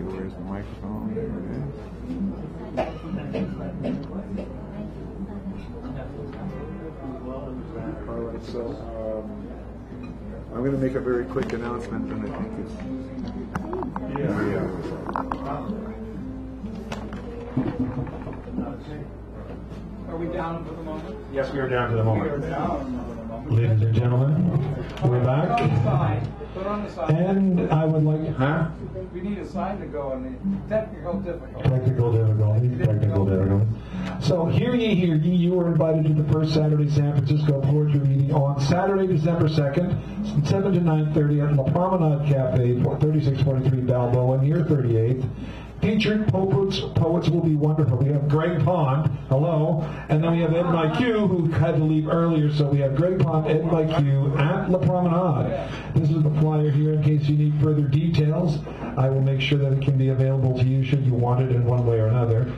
Where's the microphone? There it is. All right, so I'm going to make a very quick announcement, and I think it's... Are we down for the moment? Yes, we are down for the moment. We are down for the moment. Ladies and gentlemen, we're back. Put on the sign. Put on the sign. And I would like, We need a sign to go on the technical difficulty. Technical difficulty. So, hear ye, you were invited to the first Saturday San Francisco Poetry Meeting on Saturday, December 2nd, from 7 to 9:30 at La Promenade Cafe, 3643 Balboa, near 38th. Featured poets will be wonderful. We have Greg Pond, hello, and then we have Ed Q, who had to leave earlier, so we have Greg Pond, Ed Q at La Promenade. This is the flyer here in case you need further details. I will make sure that it can be available to you should you want it in one way or another.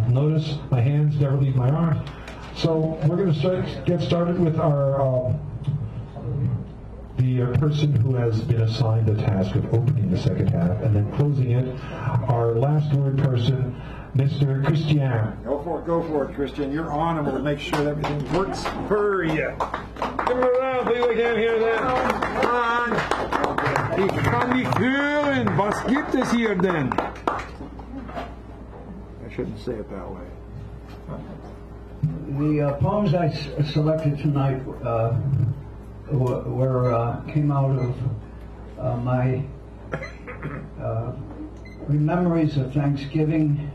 Notice my hands never leave my arms. So we're going to get started with our the person who has been assigned the task of opening the second half and then closing it, our last word person, Mr. Christian. Go for it, Christian. You're on, and we'll make sure that everything works for you. Come around, please. I can't hear that. Come on. Ich kann nicht hören. Was gibt es hier denn? I shouldn't say it that way. The poems I selected tonight came out of my memories of Thanksgiving,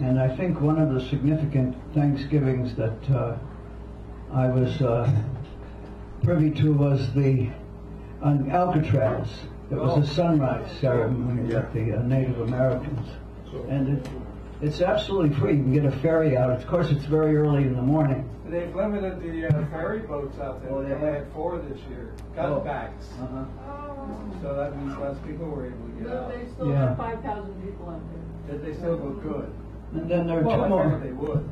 and I think one of the significant Thanksgivings that I was privy to was on Alcatraz. It was a sunrise ceremony with the Native Americans, and it's absolutely free. You can get a ferry out. Of course, it's very early in the morning. They've limited the ferry boats out there. They had 4 this year. Cutbacks. So that means less people were able to get out. They still have 5,000 people out there. Did they still go good? And then there are two more. They would.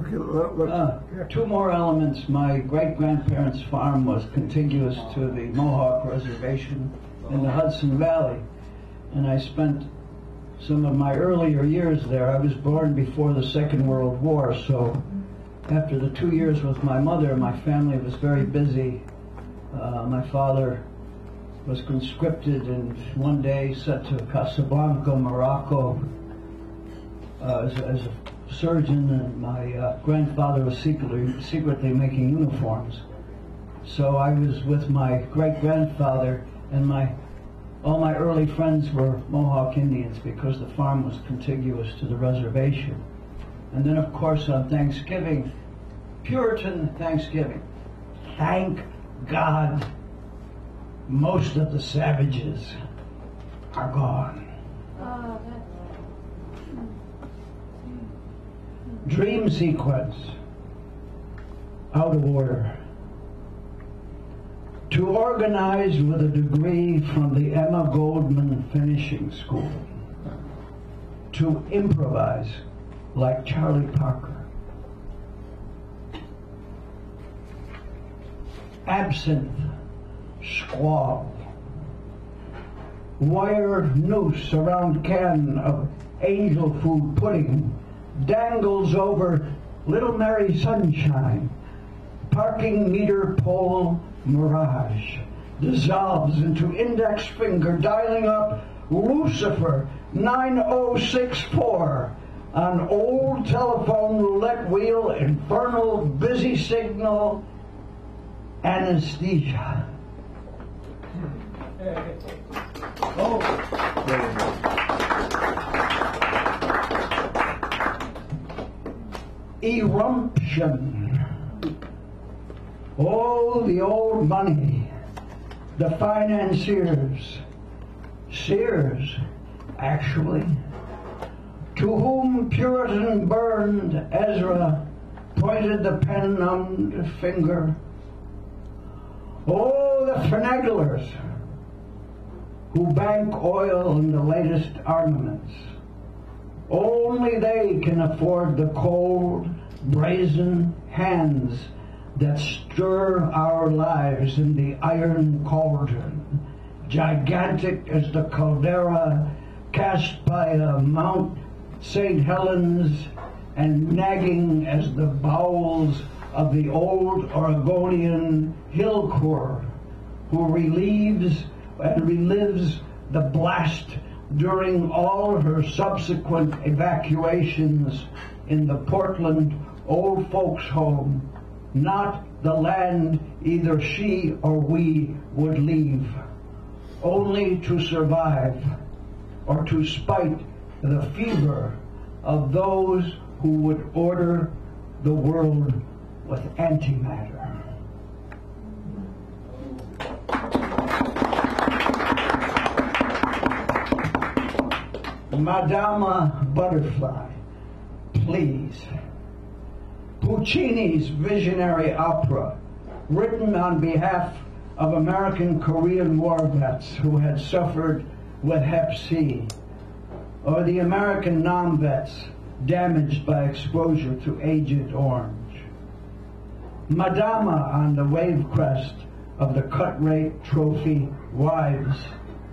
Okay, two more elements. My great-grandparents' farm was contiguous to the Mohawk Reservation in the Hudson Valley, and I spent some of my earlier years there. I was born before the Second World War, so after the 2 years with my mother, my family was very busy. My father was conscripted and one day sent to Casablanca, Morocco, as a surgeon, and my grandfather was secretly making uniforms. So I was with my great-grandfather, and all my early friends were Mohawk Indians because the farm was contiguous to the reservation. And then, of course, on Thanksgiving, Puritan Thanksgiving, thank God most of the savages are gone. Dream sequence, out of order. To organize with a degree from the Emma Goldman Finishing School. To improvise like Charlie Parker. Absinthe, squall. Wire noose around can of angel food pudding dangles over Little Mary Sunshine. Parking meter pole mirage dissolves into index finger dialing up Lucifer 9064 on old telephone roulette wheel, infernal busy signal, anesthesia. Eruption. Oh, the old money, the financiers, Sears, actually, to whom Puritan burned Ezra pointed the pen-numbed finger. Oh, the finaglers who bank oil in the latest armaments. Only they can afford the cold, brazen hands that stir our lives in the iron cauldron gigantic as the caldera cast by Mount St. Helens, and nagging as the bowels of the old Oregonian hill core, who relieves and relives the blast during all her subsequent evacuations in the Portland old folks' home, not the land either she or we would leave, only to survive or to spite the fever of those who would order the world with antimatter. Madama Butterfly, please. Puccini's visionary opera, written on behalf of American Korean War vets who had suffered with Hep C, or the American non-vets damaged by exposure to Agent Orange. Madama on the wave crest of the cut-rate trophy wives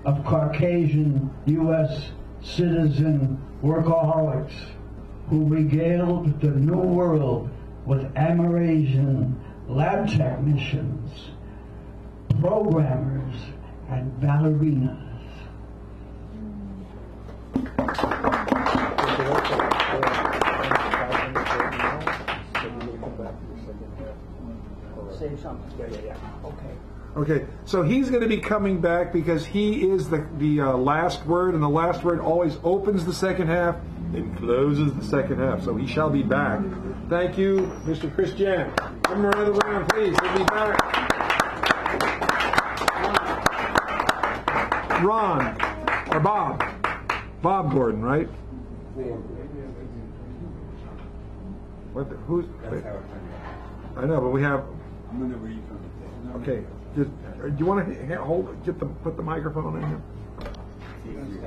of Caucasian U.S. citizen workaholics who regaled the new world with Amerasian lab technicians, programmers, and ballerinas. Save something. Yeah. Okay. Okay, so he's going to be coming back because he is the last word, and the last word always opens the second half and closes the second half. So he shall be back. Thank you, Mr. Christian. Give him a round of applause, please. He'll be back. Ron, or Bob. Bob Gordon, right? What? Who's? Wait. I know, but we have. I'm gonna read from it. Okay. Do you want to put the microphone in here?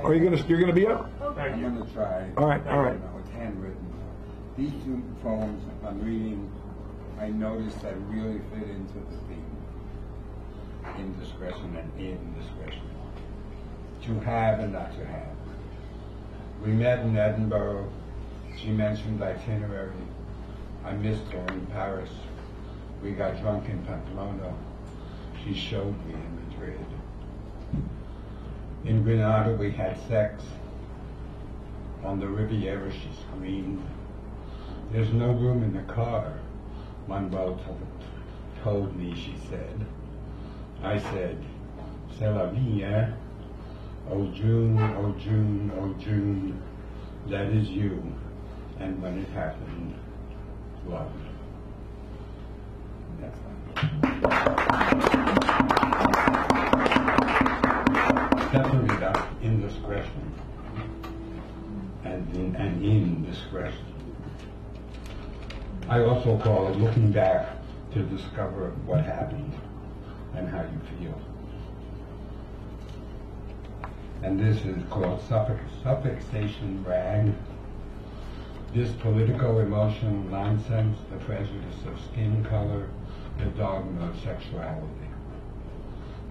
Or you're gonna be up? I'm gonna try. All right. It's handwritten. These two poems I'm reading, I noticed that really fit into the theme: indiscretion and indiscretion. To have and not to have. We met in Edinburgh. She mentioned itinerary. I missed her in Paris. We got drunk in Pamplona. She showed me in Madrid. In Granada we had sex. On the Riviera she screamed. There's no room in the car, Manuel told me, she said. I said, c'est la vie, hein? Oh June, oh June, oh June, that is you. And when it happened, love. Next one. Definitely about indiscretion and indiscretion. I also call it looking back to discover what happened and how you feel. And this is called suffocation rag. This political emotional nonsense, the prejudice of skin color, the dogma of sexuality.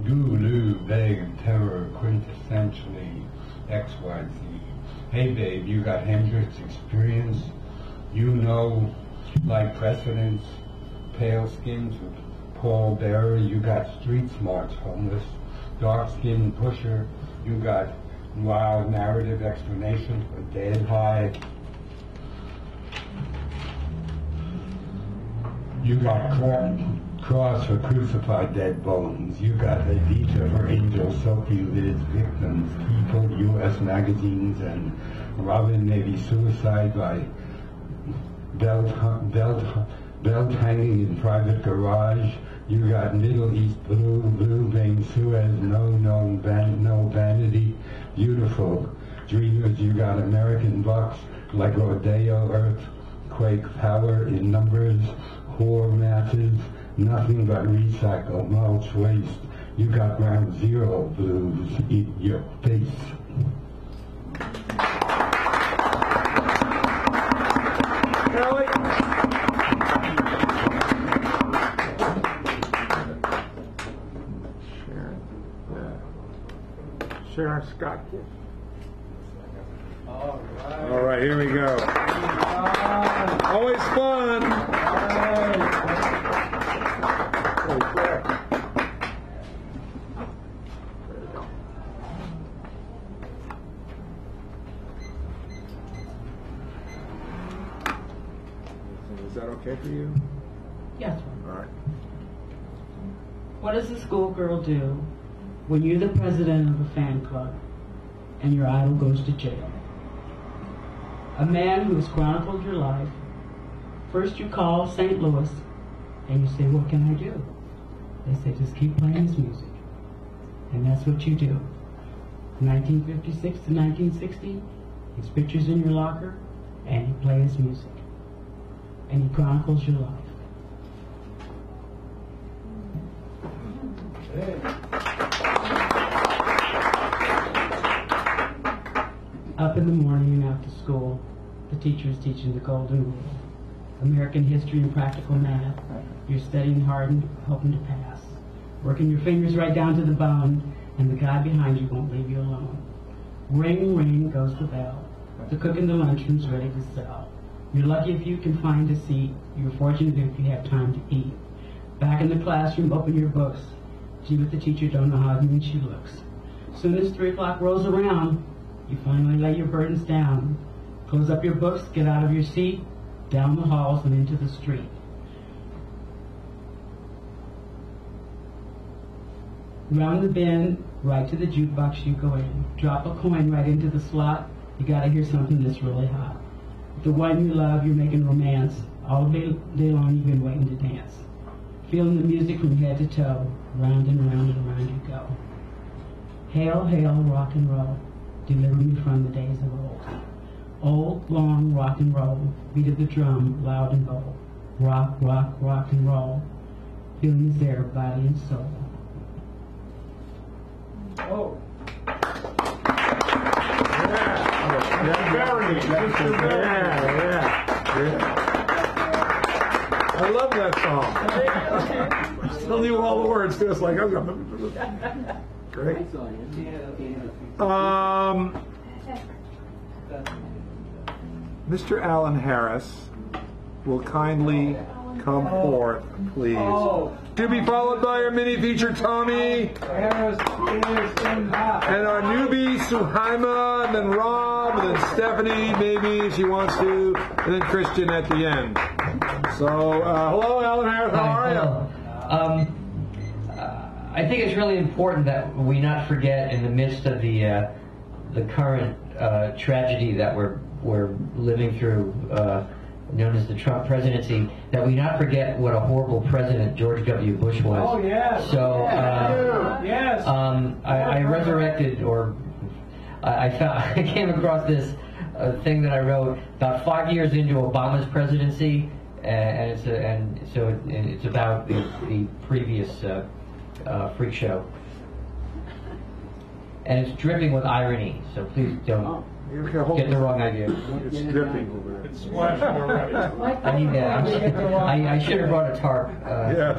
Gulu, vague terror, quintessentially XYZ. Hey babe, you got Hendrix experience? You know, like precedents, pale skins with Paul Bearer, you got street smarts homeless, dark skinned pusher, you got wild narrative explanations for dead high. You got cross for crucified dead bones. You got Evita, her angel, Sophie Lids, victims, people, U.S. magazines, and Robin Navy suicide by belt hanging in private garage. You got Middle East blue, blue vein Suez, no vanity, beautiful dreamers. You got American bucks like Rodeo, earthquake power in numbers, whore masses, nothing but recycle, mulch, waste. You got ground zero blues, eat your face. Kelly? Sharon. Yeah. Sharon Scott kid. All right. All right, here we go. Always fun. Right there. There you go. Is that okay for you? Yes. All right. What does a schoolgirl do when you're the president of a fan club and your idol goes to jail? A man who has chronicled your life. First you call St. Louis and you say, what can I do? They say, just keep playing his music. And that's what you do. From 1956 to 1960, his pictures in your locker, and you play his music. And he chronicles your life. Up in the morning and after school, the teacher is teaching the golden rule. American history and practical math. You're studying hard and hoping to pass. Working your fingers right down to the bone, and the guy behind you won't leave you alone. Ring, ring goes the bell. The cook in the lunchroom's ready to sell. You're lucky if you can find a seat. You're fortunate if you have time to eat. Back in the classroom, open your books. Gee, but the teacher don't know how mean she looks. Soon as 3 o'clock rolls around, you finally lay your burdens down. Close up your books, get out of your seat, down the halls and into the street. Round the bend, right to the jukebox you go in. Drop a coin right into the slot. You gotta hear something that's really hot. The one you love, you're making romance. All day long you've been waiting to dance. Feeling the music from head to toe. Round and round and round you go. Hail, hail, rock and roll. Deliver me from the days of old. Old, long rock and roll. Beat of the drum, loud and bold. Rock, rock, rock and roll. Feeling is there, body and soul. Oh. I love that song. I still knew all the words to it. It's like, great. Mr. Alan Harris will kindly come forth, please. To be followed by our mini feature, Tommy. Harris is in house. And our newbie, Suhaima, and then Rob, and then Stephanie, maybe, if she wants to, and then Christian at the end. So, hello, Alan Harris, how are you? I think it's really important that we not forget, in the midst of the current tragedy that we're living through, known as the Trump presidency, that we not forget what a horrible president George W. Bush was. Oh, yes. So, yes. I resurrected, or I came across this thing that I wrote about 5 years into Obama's presidency, and it's about the previous freak show, and it's dripping with irony. So please don't get the wrong idea. It's dripping over there. It's splashing already. I need that. I should have brought a tarp. Yes.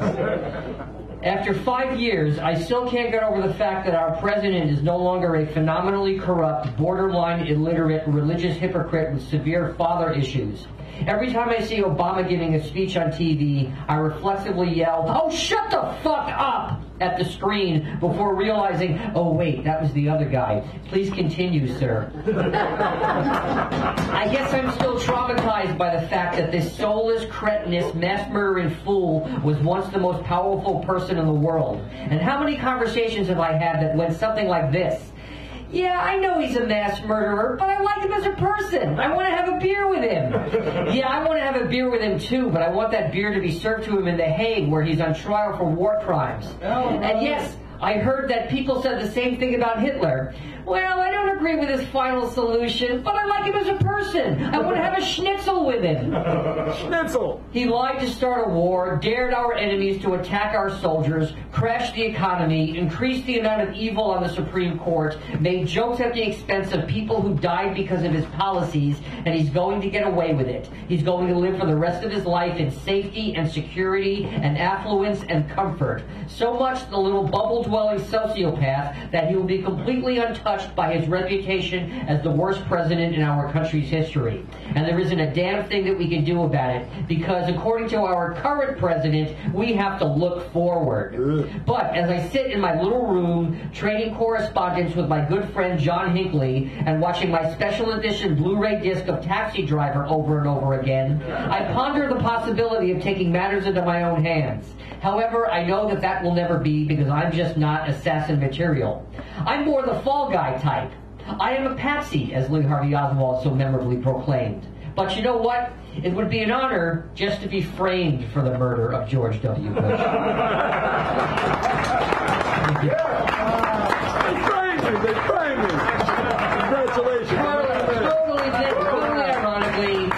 After 5 years, I still can't get over the fact that our president is no longer a phenomenally corrupt, borderline illiterate, religious hypocrite with severe father issues. Every time I see Obama giving a speech on TV, I reflexively yell, "Oh, shut the fuck up!" at the screen before realizing, oh wait, that was the other guy. Please continue, sir. I guess I'm still traumatized by the fact that this soulless, cretinous, mass-murdering fool was once the most powerful person in the world. And how many conversations have I had that went something like this? Yeah, I know he's a mass murderer, but I like him as a person. I want to have a beer with him. Yeah, I want to have a beer with him too, but I want that beer to be served to him in The Hague, where he's on trial for war crimes. And yes, I heard that people said the same thing about Hitler. Well, I don't agree with his final solution, but I like him as a person. I want to have a schnitzel with him. Schnitzel! He lied to start a war, dared our enemies to attack our soldiers, crashed the economy, increased the amount of evil on the Supreme Court, made jokes at the expense of people who died because of his policies, and he's going to get away with it. He's going to live for the rest of his life in safety and security and affluence and comfort. So much the little bubbled truth-dwelling sociopath that he will be completely untouched by his reputation as the worst president in our country's history. And there isn't a damn thing that we can do about it, because according to our current president, we have to look forward. But as I sit in my little room, trading correspondence with my good friend John Hinckley, and watching my special edition Blu-ray disc of Taxi Driver over and over again, I ponder the possibility of taking matters into my own hands. However, I know that that will never be, because I'm just not assassin material. I'm more the fall guy type. I am a patsy, as Lee Harvey Oswald so memorably proclaimed. But you know what? It would be an honor just to be framed for the murder of George W. Bush. They framed me. Congratulations. Totally ironically.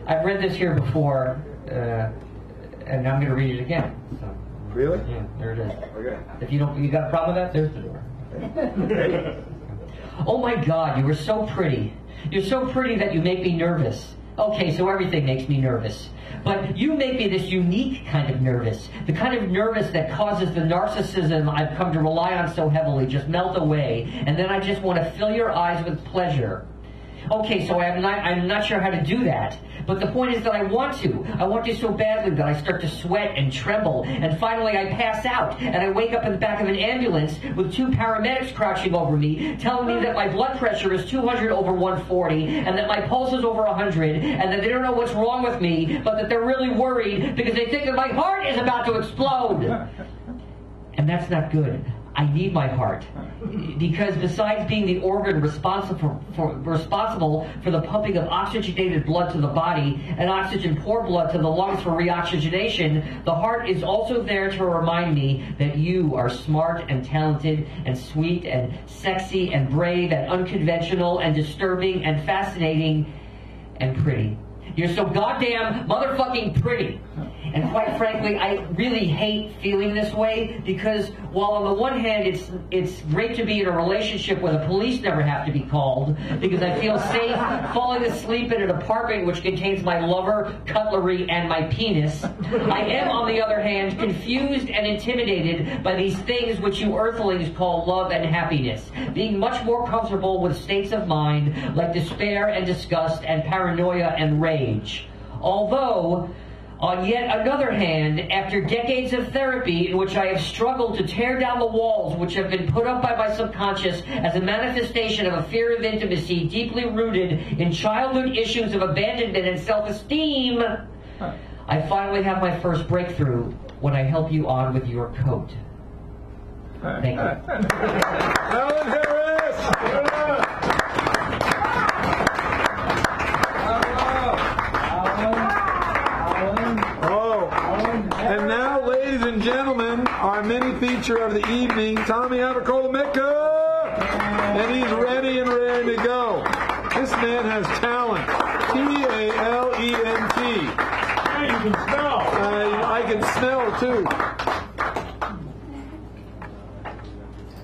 I've read this here before, and I'm going to read it again. So, Really? yeah, there it is. Okay. If you got a problem with that, there's the door. Oh my God, you are so pretty. You're so pretty that you make me nervous. Okay, so everything makes me nervous. But you make me this unique kind of nervous. The kind of nervous that causes the narcissism I've come to rely on so heavily just melt away, and then I just want to fill your eyes with pleasure. Okay, so I'm not sure how to do that. But the point is that I want to. I want to so badly that I start to sweat and tremble, and finally I pass out, and I wake up in the back of an ambulance with 2 paramedics crouching over me, telling me that my blood pressure is 200 over 140, and that my pulse is over 100, and that they don't know what's wrong with me, but that they're really worried because they think that my heart is about to explode. And that's not good. I need my heart, because besides being the organ responsible for the pumping of oxygenated blood to the body and oxygen-poor blood to the lungs for reoxygenation, the heart is also there to remind me that you are smart and talented and sweet and sexy and brave and unconventional and disturbing and fascinating and pretty. You're so goddamn motherfucking pretty. And quite frankly, I really hate feeling this way, because while on the one hand it's great to be in a relationship where the police never have to be called, because I feel safe falling asleep in an apartment which contains my lover, cutlery, and my penis, I am on the other hand confused and intimidated by these things which you earthlings call love and happiness, being much more comfortable with states of mind like despair and disgust and paranoia and rage. Although, on yet another hand, after decades of therapy in which I have struggled to tear down the walls which have been put up by my subconscious as a manifestation of a fear of intimacy deeply rooted in childhood issues of abandonment and self-esteem, I finally have my first breakthrough when I help you on with your coat. Thank you. Alan Harris! And now, ladies and gentlemen, our mini feature of the evening, Tommy Abacola-Mecca! And he's ready and ready to go. This man has talent. T-A-L-E-N-T. Hey, you can smell. I can smell, too.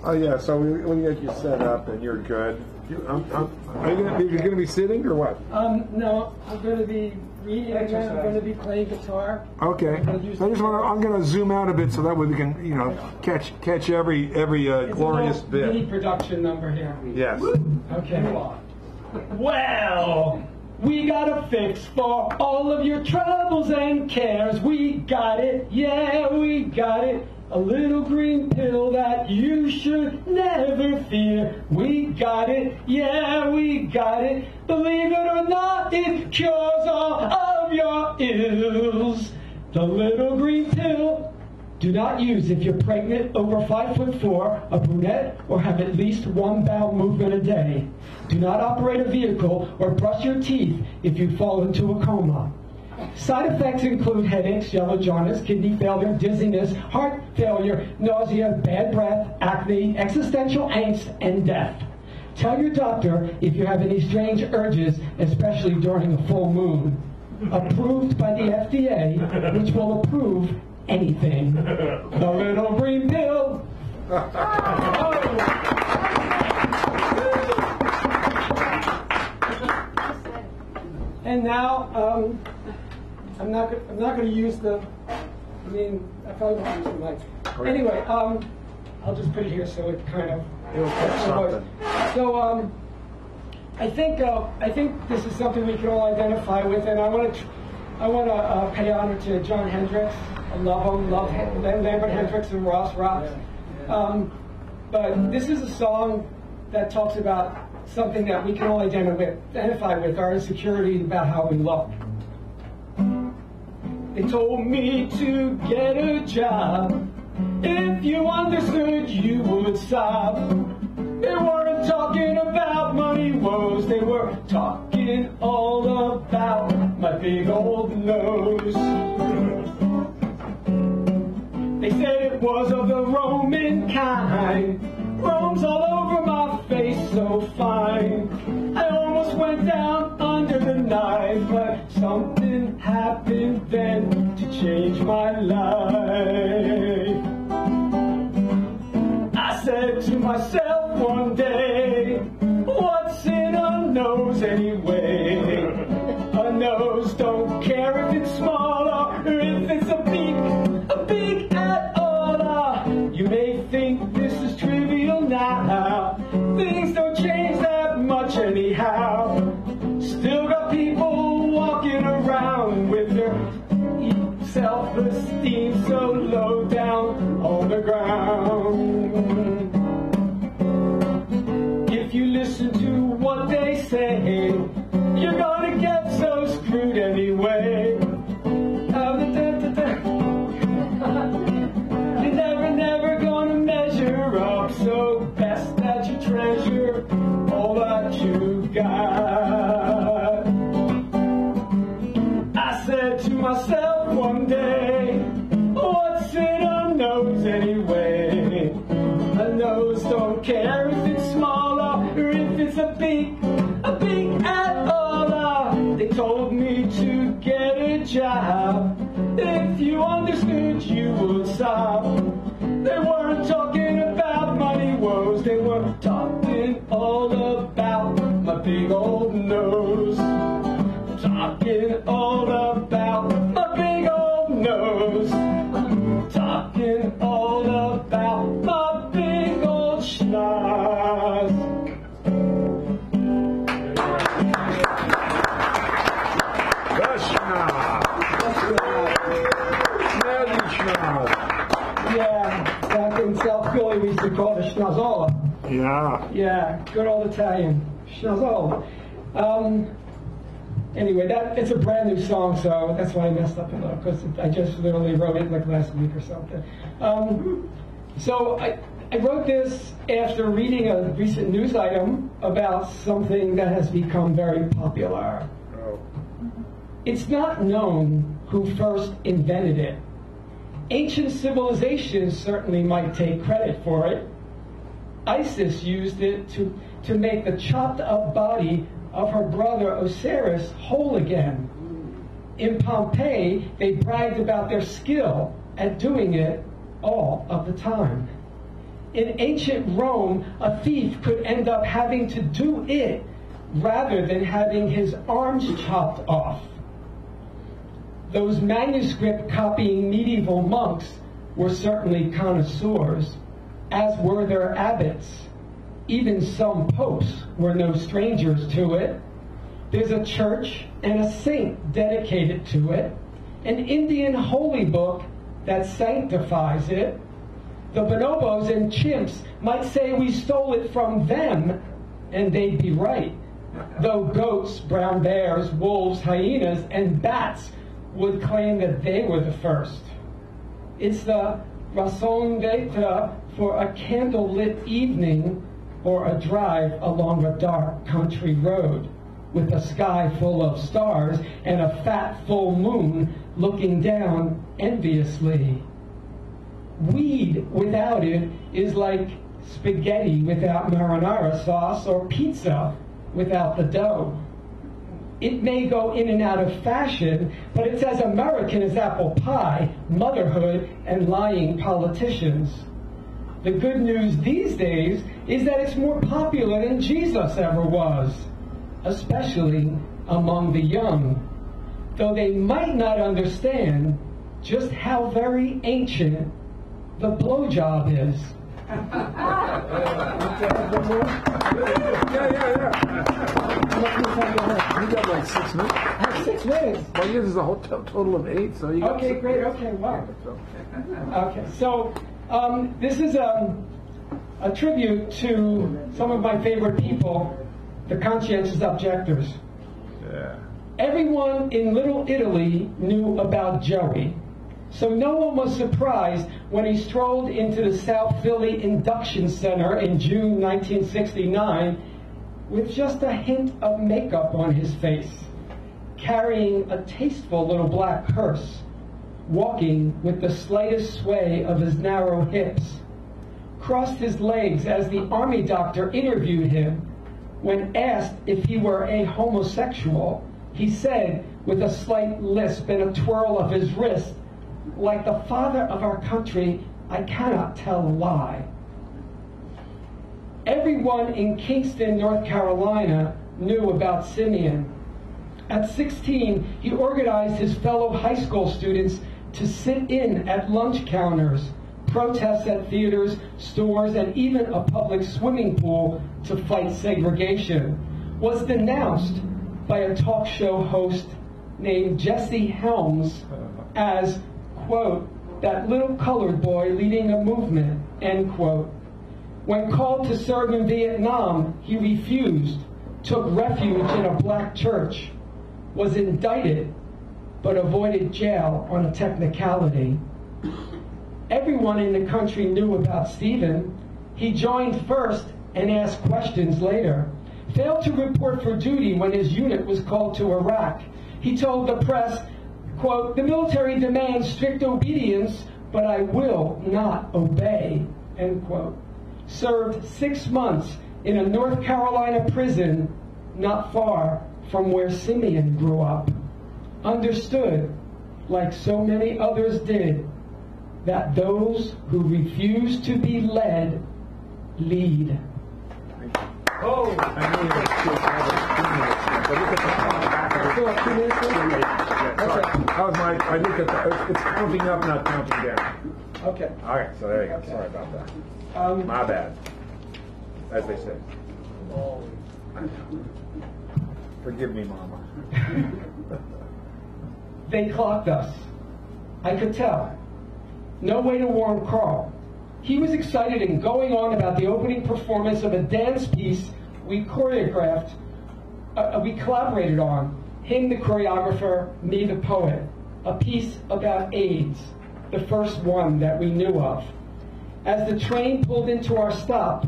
Oh, yeah, so we get you set up and you're good. Are you going to be sitting or what? No, I'm going to be reading and I'm going to be playing guitar. Okay. I'm going to zoom out a bit so that way we can, catch every glorious bit. Mini production number here. Yes. Okay. Well, we got a fix for all of your troubles and cares. We got it. Yeah, we got it. A little green pill that you should never fear. We got it, yeah, we got it. Believe it or not, it cures all of your ills. The little green pill. Do not use if you're pregnant, over 5'4", a brunette, or have at least one bowel movement a day. Do not operate a vehicle or brush your teeth if you fall into a coma. Side effects include headaches, yellow jaundice, kidney failure, dizziness, heart failure, nausea, bad breath, acne, existential angst, and death. Tell your doctor if you have any strange urges, especially during a full moon. Approved by the FDA, which will approve anything. The little green pill. And now, I'm not going to use the I mean, I probably won't use the mic. Anyway, I'll just put it here so it kind of... It'll catch something. So, I think this is something we can all identify with, and I want to pay honor to John Hendricks. I love him, Lambert Hendricks and Ross Rocks. But this is a song that talks about something that we can all identify with, our insecurity about how we look. They told me to get a job. If you understood, you would sob. They weren't talking about money woes. They were talking all about my big old nose. They said it was of the Roman kind. Rome's all over my face so fine. I almost went down under the knife, but something happened then to change my life. I said to myself one day, what's in a nose anyway? A nose don't care if it's small or if it's a big at all. You may think this is trivial now. Things don't change that much anyhow. Still got people walking around with their self-esteem so low down on the ground. If you listen to what they say, you're gonna get so screwed anyway. You're never gonna measure up, so best that you treasure all that you got. I said to myself one day, what's in a nose anyway? A nose don't care if it's small or if it's a big at all. They told me to get a job. If you understood, you would sob. They weren't talking about money woes. They were talking all about my big old nose. Talking all about my big old nose. Talking all about my big old schnoz. The schnoz. Smelly schnoz. Yeah, back in South Philly we used to call it a schnozola. Yeah. Yeah, good old Italian. Schnozola. Anyway, it's a brand new song, so that's why I messed up a little, because I just literally wrote it like last week or something. So I wrote this after reading a recent news item about something that has become very popular. Oh. It's not known who first invented it. Ancient civilizations certainly might take credit for it. Isis used it to make the chopped up body of her brother Osiris whole again. In Pompeii, they bragged about their skill at doing it all of the time. In ancient Rome, a thief could end up having to do it rather than having his arms chopped off. Those manuscript copying medieval monks were certainly connoisseurs, as were their abbots. Even some popes were no strangers to it. There's a church and a saint dedicated to it, an Indian holy book that sanctifies it. The bonobos and chimps might say we stole it from them, and they'd be right. Though goats, brown bears, wolves, hyenas, and bats would claim that they were the first. It's the raison d'etre for a candlelit evening or a drive along a dark country road with a sky full of stars and a fat full moon looking down enviously. Weed without it is like spaghetti without marinara sauce or pizza without the dough. It may go in and out of fashion, but it's as American as apple pie, motherhood, and lying politicians. The good news these days is that it's more popular than Jesus ever was, especially among the young. Though they might not understand, just how very ancient the blowjob is. You got like 6 minutes. I have 6 minutes. Well, yours is a whole total of 8, so you got Okay, great. Okay, wow. Okay, so this is a tribute to some of my favorite people, the conscientious objectors. Yeah. Everyone in Little Italy knew about Joey, so no one was surprised when he strolled into the South Philly Induction Center in June 1969 with just a hint of makeup on his face, carrying a tasteful little black purse, walking with the slightest sway of his narrow hips, crossed his legs as the army doctor interviewed him. When asked if he were a homosexual, he said, with a slight lisp and a twirl of his wrist, "Like the father of our country, I cannot tell a lie." Everyone in Kingston, North Carolina knew about Simeon. At 16, he organized his fellow high school students to sit in at lunch counters, protests at theaters, stores, and even a public swimming pool to fight segregation, was denounced by a talk show host named Jesse Helms as, quote, "that little colored boy leading a movement," end quote. When called to serve in Vietnam, he refused, took refuge in a black church, was indicted, but avoided jail on a technicality. Everyone in the country knew about Stephen. He joined first and asked questions later. Failed to report for duty when his unit was called to Iraq. He told the press, quote, "The military demands strict obedience, but I will not obey," end quote. Served 6 months in a North Carolina prison not far from where Simeon grew up. Understood, like so many others did, that those who refuse to be led, lead. Oh, I knew you were still have 2 minutes. How's my? I look at it's counting up, not counting down. Okay. All right, so there you go. Okay. Sorry about that. My bad, as they say. Forgive me, Mama. They clocked us. I could tell. No way to warn Carl. He was excited and going on about the opening performance of a dance piece we choreographed, we collaborated on. Him, the choreographer, me, the poet. A piece about AIDS, the first one that we knew of. As the train pulled into our stop,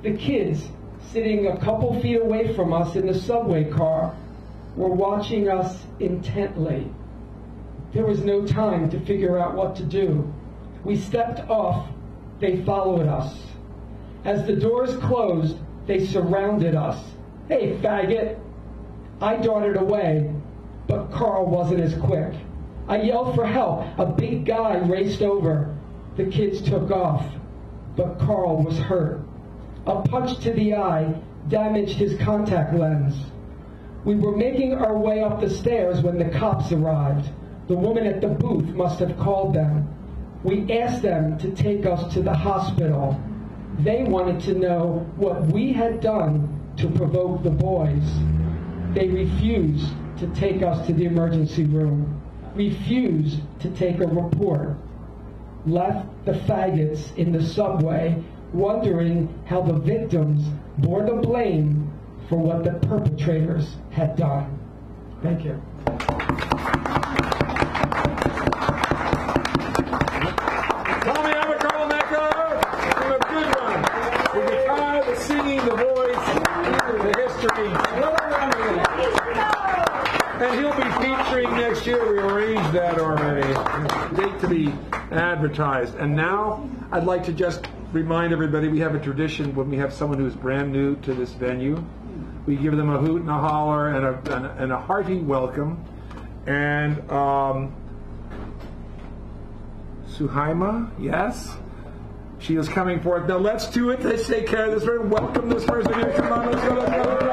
the kids, sitting a couple feet away from us in the subway car, were watching us intently. There was no time to figure out what to do. We stepped off. They followed us. As the doors closed, they surrounded us. "Hey, faggot!" I darted away, but Carl wasn't as quick. I yelled for help. A big guy raced over. The kids took off, but Carl was hurt. A punch to the eye damaged his contact lens. We were making our way up the stairs when the cops arrived. The woman at the booth must have called them. We asked them to take us to the hospital. They wanted to know what we had done to provoke the boys. They refused to take us to the emergency room, refused to take a report, left the faggots in the subway wondering how the victims bore the blame for what the perpetrators had done. Thank you. The voice, the history, and he'll be featuring next year. We arranged that already. Date to be advertised. And now I'd like to just remind everybody we have a tradition when we have someone who's brand new to this venue. We give them a hoot and a holler and a hearty welcome. And Suhaima, yes? She is coming forth. Now let's do it. Let's take care of this person. Welcome this person here. Come on, let's go, let's go, let's go.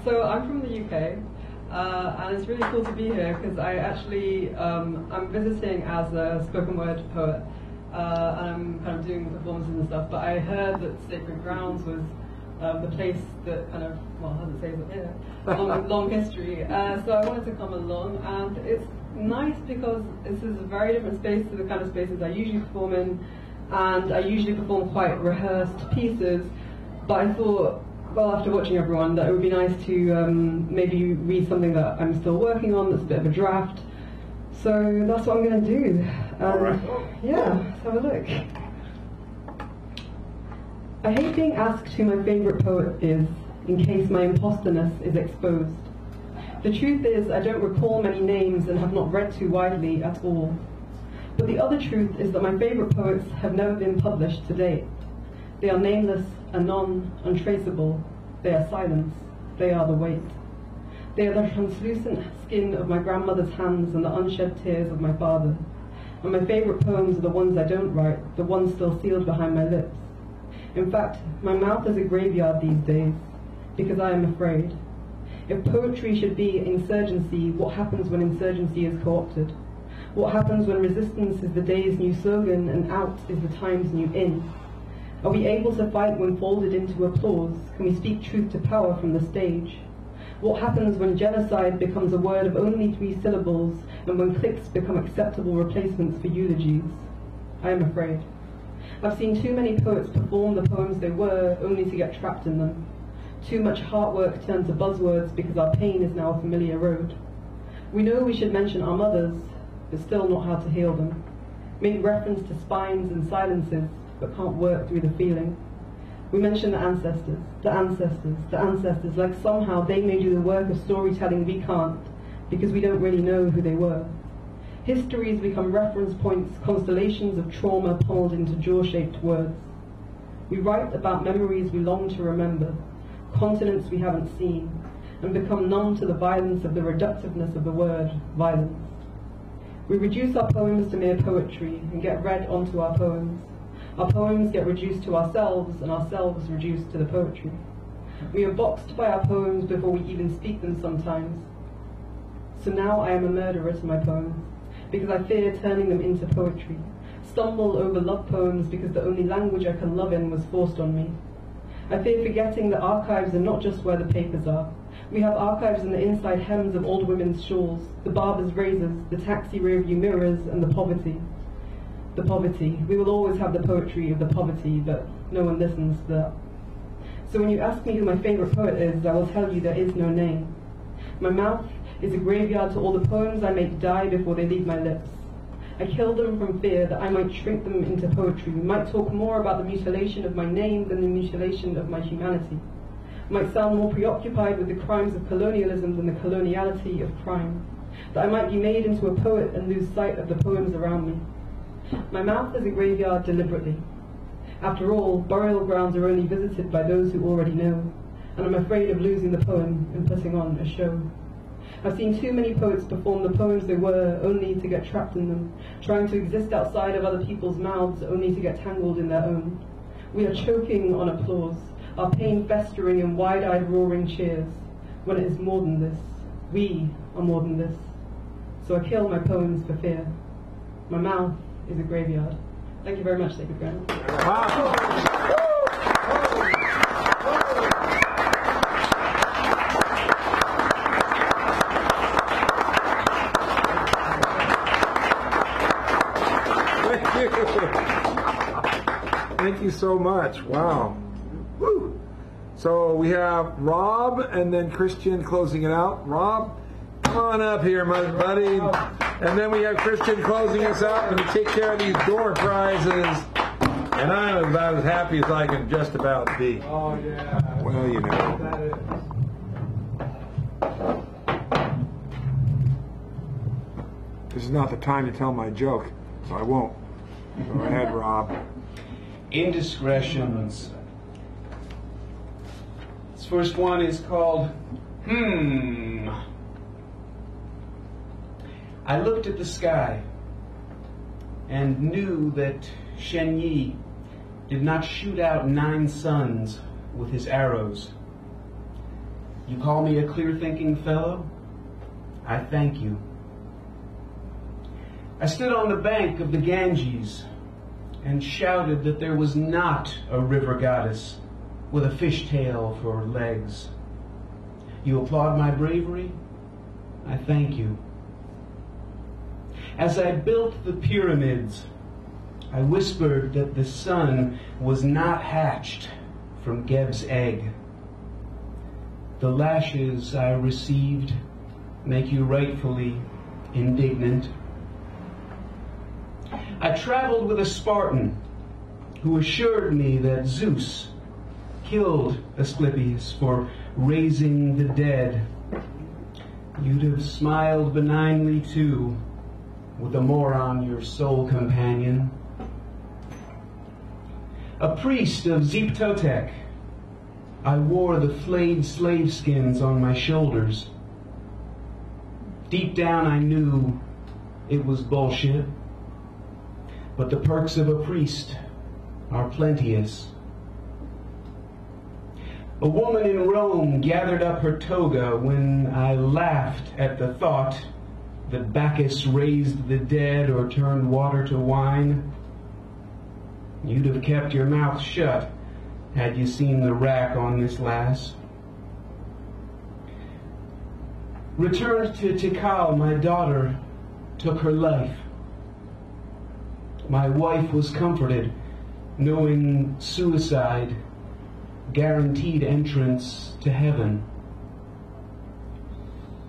So I'm from the UK, and it's really cool to be here because I actually I'm visiting as a spoken word poet, and I'm kind of doing performances and stuff. But I heard that Sacred Grounds was the place that kind of, well, how does it say it here? Long history. So I wanted to come along, and it's nice because this is a very different space to the kind of spaces I usually perform in, and I usually perform quite rehearsed pieces. But I thought, well, after watching everyone, that it would be nice to maybe read something that I'm still working on, that's a bit of a draft. So that's what I'm going to do. Yeah, let's have a look. I hate being asked who my favourite poet is, in case my imposterness is exposed. The truth is, I don't recall many names and have not read too widely at all. But the other truth is that my favourite poets have never been published to date. They are nameless, anon, untraceable. They are silence. They are the weight. They are the translucent skin of my grandmother's hands and the unshed tears of my father. And my favourite poems are the ones I don't write, the ones still sealed behind my lips. In fact, my mouth is a graveyard these days, because I am afraid. If poetry should be insurgency, what happens when insurgency is co-opted? What happens when resistance is the day's new slogan and out is the time's new in? Are we able to fight when folded into applause? Can we speak truth to power from the stage? What happens when genocide becomes a word of only 3 syllables and when cliques become acceptable replacements for eulogies? I am afraid. I've seen too many poets perform the poems they were only to get trapped in them. Too much heart work turned to buzzwords because our pain is now a familiar road. We know we should mention our mothers, but still not how to heal them. Make reference to spines and silences, but can't work through the feeling. We mention the ancestors, the ancestors, the ancestors, like somehow they may do the work of storytelling we can't, because we don't really know who they were. Histories become reference points, constellations of trauma pulled into jaw-shaped words. We write about memories we long to remember, continents we haven't seen, and become numb to the violence of the reductiveness of the word, violence. We reduce our poems to mere poetry and get read onto our poems. Our poems get reduced to ourselves, and ourselves reduced to the poetry. We are boxed by our poems before we even speak them sometimes. So now I am a murderer to my poems, because I fear turning them into poetry, stumble over love poems because the only language I can love in was forced on me. I fear forgetting that archives are not just where the papers are. We have archives in the inside hems of old women's shawls, the barber's razors, the taxi rearview mirrors, and the poverty. The poverty. We will always have the poetry of the poverty, but no one listens to that. So when you ask me who my favourite poet is, I will tell you there is no name. My mouth is a graveyard to all the poems I make die before they leave my lips. I kill them from fear that I might shrink them into poetry, might talk more about the mutilation of my name than the mutilation of my humanity, might sound more preoccupied with the crimes of colonialism than the coloniality of crime, that I might be made into a poet and lose sight of the poems around me. My mouth is a graveyard deliberately. After all, burial grounds are only visited by those who already know, and I'm afraid of losing the poem and putting on a show. I've seen too many poets perform the poems they were only to get trapped in them, trying to exist outside of other people's mouths only to get tangled in their own. We are choking on applause, our pain festering in wide-eyed roaring cheers, when it is more than this. We are more than this. So I kill my poems for fear. My mouth is a graveyard. Thank you very much, Sacred Ground. Wow. Thank you so much. Wow. Woo. So we have Rob and then Christian closing it out. Rob, come on up here, my buddy. And then we have Christian closing us out and to take care of these door prizes. And I'm about as happy as I can just about be. Oh, yeah. Well, you know. This is not the time to tell my joke, so I won't. Go ahead, Rob. Indiscretions. This first one is called I looked at the sky and knew that Shen Yi did not shoot out 9 suns with his arrows. You call me a clear-thinking fellow? I thank you. I stood on the bank of the Ganges and shouted that there was not a river goddess with a fishtail for legs. You applaud my bravery? I thank you. As I built the pyramids, I whispered that the sun was not hatched from Geb's egg. The lashes I received make you rightfully indignant. I traveled with a Spartan who assured me that Zeus killed Asclepius for raising the dead. You'd have smiled benignly too, with a moron your sole companion. A priest of Ziptotec, I wore the flayed slave skins on my shoulders. Deep down I knew it was bullshit, but the perks of a priest are plenteous. A woman in Rome gathered up her toga when I laughed at the thought that Bacchus raised the dead or turned water to wine. You'd have kept your mouth shut had you seen the rack on this lass. Returned to Tikal, my daughter took her life. My wife was comforted, knowing suicide guaranteed entrance to heaven.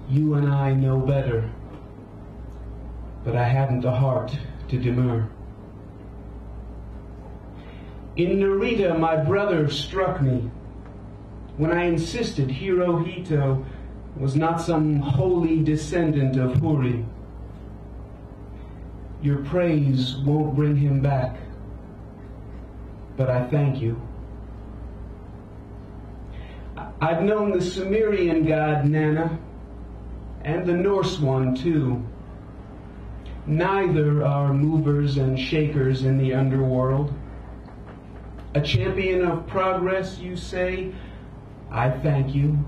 You and I know better, but I hadn't the heart to demur. In Narita, my brother struck me when I insisted Hirohito was not some holy descendant of Huri. Your praise won't bring him back, but I thank you. I've known the Sumerian god Nana, and the Norse one too. Neither are movers and shakers in the underworld. A champion of progress, you say? I thank you.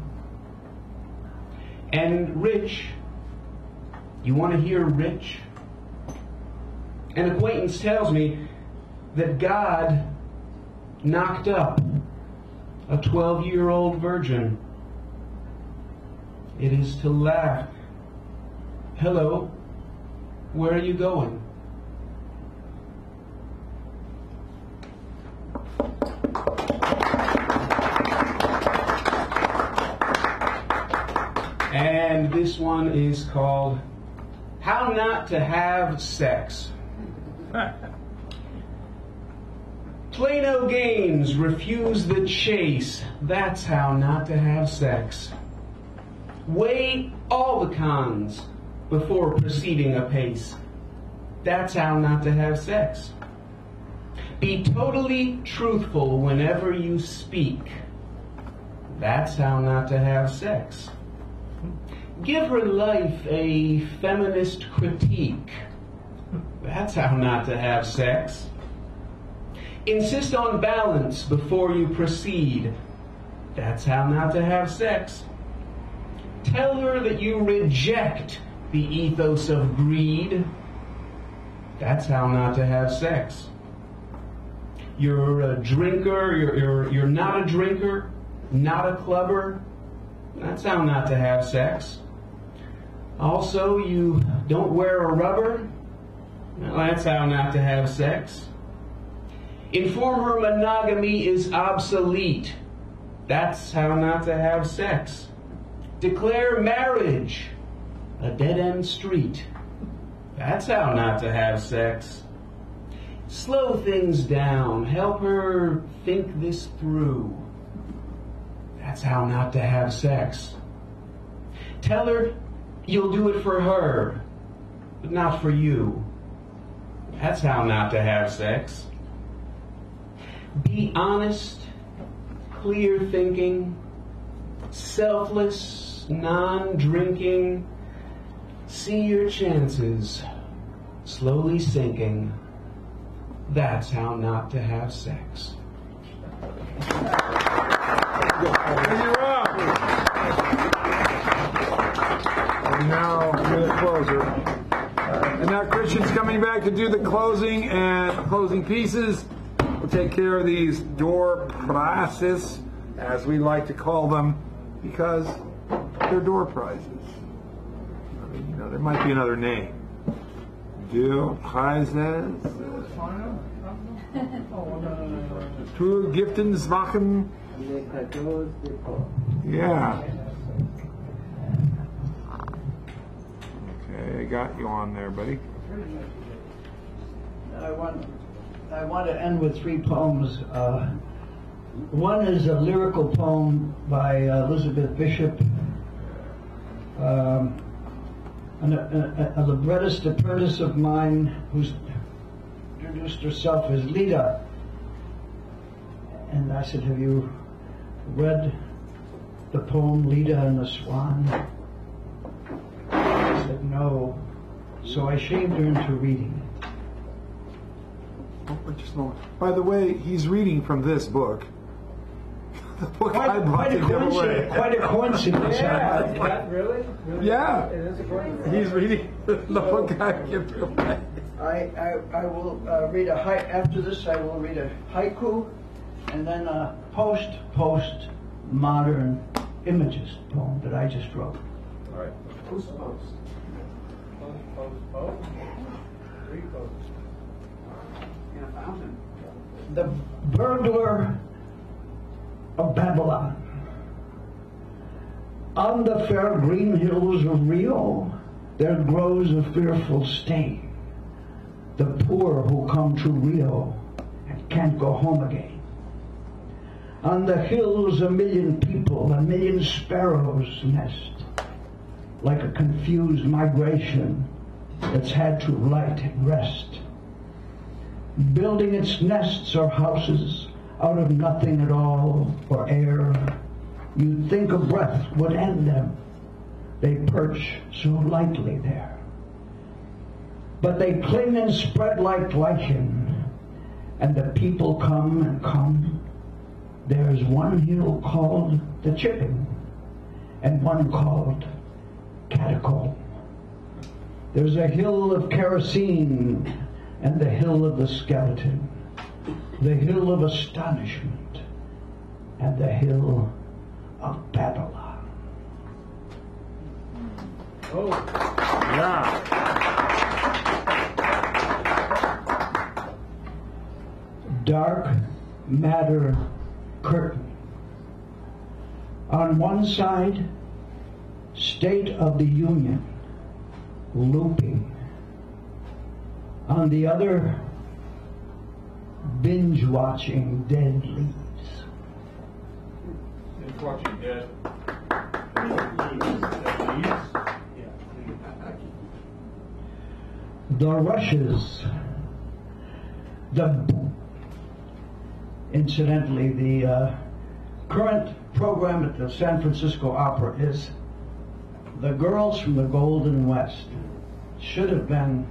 And rich, you want to hear rich? An acquaintance tells me that God knocked up a 12-year-old virgin. It is to laugh. Hello, where are you going? And this one is called How Not to Have Sex. Play no games, refuse the chase. That's how not to have sex. Weigh all the cons before proceeding apace. That's how not to have sex. Be totally truthful whenever you speak. That's how not to have sex. Give her life a feminist critique. That's how not to have sex. Insist on balance before you proceed. That's how not to have sex. Tell her that you reject the ethos of greed. That's how not to have sex. You're a drinker, you're not a drinker, not a clubber. That's how not to have sex. Also, you don't wear a rubber. Well, that's how not to have sex. Inform her monogamy is obsolete. That's how not to have sex. Declare marriage a dead-end street. That's how not to have sex. Slow things down. Help her think this through. That's how not to have sex. Tell her you'll do it for her, but not for you. That's how not to have sex. Be honest, clear thinking, selfless, non-drinking. See your chances slowly sinking. That's how not to have sex. You're wrong. And now do the closer. And now Christian's coming back to do the closing and closing pieces. We'll take care of these door prizes, as we like to call them, because they're door prizes. I mean, you know, there might be another name. Door prizes. Two Giftenswachen. Yeah. Okay, I got you on there, buddy. I want to end with 3 poems. One is a lyrical poem by Elizabeth Bishop, a librettist apprentice of mine who's introduced herself as Lita. And I said, have you read the poem Lita and the Swan? She said, no. So I shamed her into reading it. Oh, just a moment. By the way, he's reading from this book. The book I bought to give away. Quite a coincidence. Yeah, is that really? Yeah. It is a coincidence. He's reading the book I give away. I will read a after this I will read a haiku and then a post modern images poem that I just wrote. All right. Who's post? Post. 3 posts. In a fountain. The burglar of Babylon. On the fair green hills of Rio, there grows a fearful stain. The poor who come to Rio and can't go home again. On the hills 1,000,000 people, 1,000,000 sparrows nest, like a confused migration that's had to light and rest. Building its nests or houses out of nothing at all or air, you'd think a breath would end them. They perch so lightly there. But they cling and spread like lichen, and the people come and come. There's one hill called the Chipping, and one called Catacomb. There's a hill of kerosene, and the hill of the skeleton, the hill of astonishment, and the hill of Babylon. Oh. Yeah. Dark matter curtain. On one side, State of the Union, looping. On the other, binge-watching dead leaves. Binge-watching dead leaves? The rushes, incidentally, the current program at the San Francisco Opera is The Girls from the Golden West. Should have been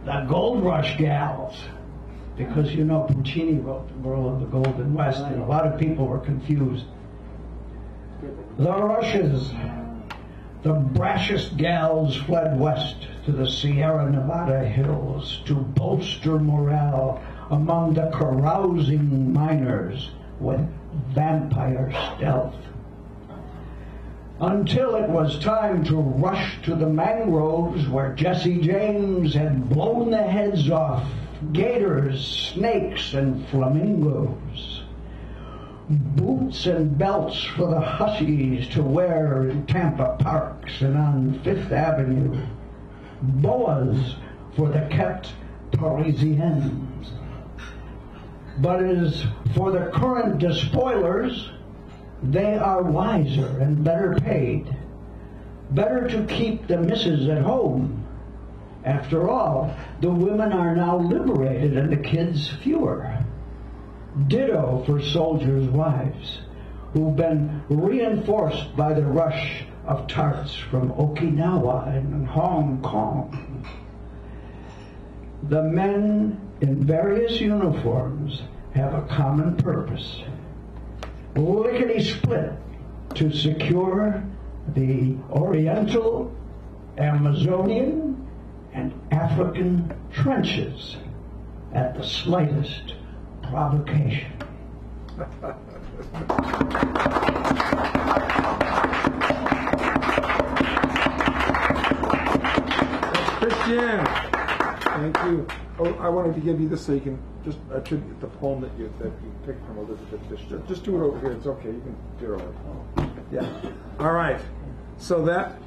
the Gold Rush Gals, because you know Puccini wrote The Girl of the Golden West, and a lot of people were confused. The rushes, the brashest gals fled west to the Sierra Nevada hills to bolster morale among the carousing miners with vampire stealth. Until it was time to rush to the mangroves where Jesse James had blown the heads off gators, snakes, and flamingos. Boots and belts for the hussies to wear in Tampa parks and on Fifth Avenue. Boas for the kept Parisiennes. But as for the current despoilers, they are wiser and better paid. Better to keep the missus at home. After all, the women are now liberated and the kids fewer. Ditto for soldiers' wives, who've been reinforced by the rush of tarts from Okinawa and Hong Kong. The men in various uniforms have a common purpose. Lickety-split to secure the Oriental Amazonian and African trenches at the slightest provocation. Christian, thank you. Oh, I wanted to give you this so you can just attribute the poem that you picked from Elizabeth Bishop. Just do it over here. It's okay. You can do it over. Yeah. All right. So that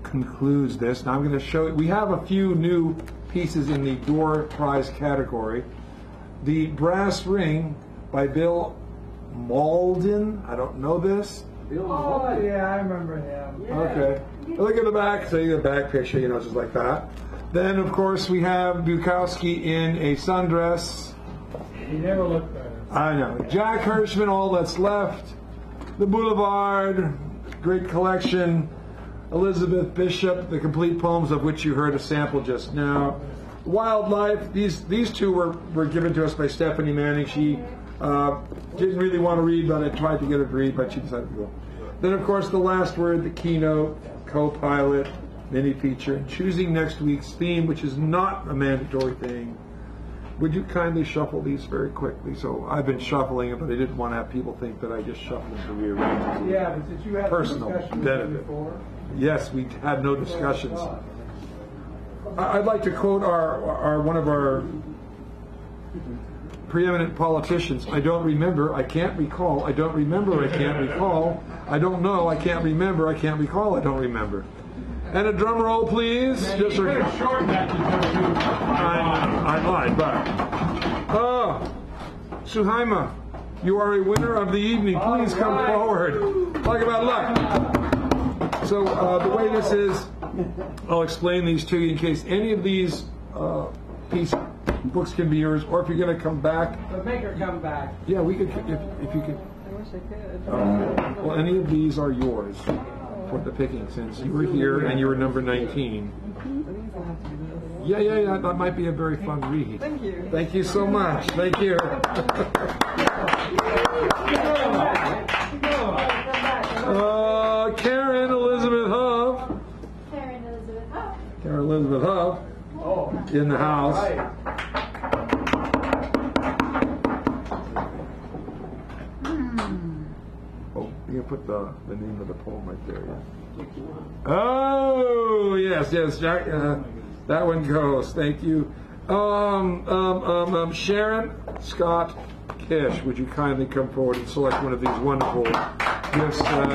concludes this. Now I'm going to show you. We have a few new pieces in the door prize category. The brass ring by Bill Malden. I don't know this. Oh, yeah, I remember him. Yeah. Okay. Look at the back. See the back picture, you know, just like that. Then, of course, we have Bukowski in a sundress. He never looked better. I know. Jack Hirschman, All That's Left. The Boulevard, great collection. Elizabeth Bishop, the complete poems of which you heard a sample just now. Wildlife, these two were given to us by Stephanie Manning. She didn't really want to read, but I tried to get her to read, but she decided to go. Then, of course, The Last Word, the keynote, co-pilot, mini feature, and choosing next week's theme, which is not a mandatory thing. Would you kindly shuffle these very quickly? So I've been shuffling it, but I didn't want to have people think that I just shuffled them to rearrange. Yeah, but since you had Personal discussions benefit. before. Yes, we had no discussions. I'd like to quote one of our preeminent politicians. I don't remember, I can't recall, I don't remember, I can't recall, I don't know, I can't remember, I can't recall, I don't remember. And a drum roll, please. Just for I lied, but Suhaima, you are a winner of the evening. Please come forward. Talk about luck. So the way this is, I'll explain these to you in case any of these books can be yours, or if you're going to come back. But make her come back. Yeah, we could, if you could. I wish I could. Well, any of these are yours for the picking, since you were here and you were number 19. Yeah, that might be a very fun read. Thank you. Thank you so much. Thank you. Karen Elizabeth Huff. Karen Elizabeth Huff. In the house. Oh, you can put the name of the poem right there. Yeah. Oh, yes, Jack. That one goes. Thank you. Sharon Scott Kish, would you kindly come forward and select one of these wonderful gifts that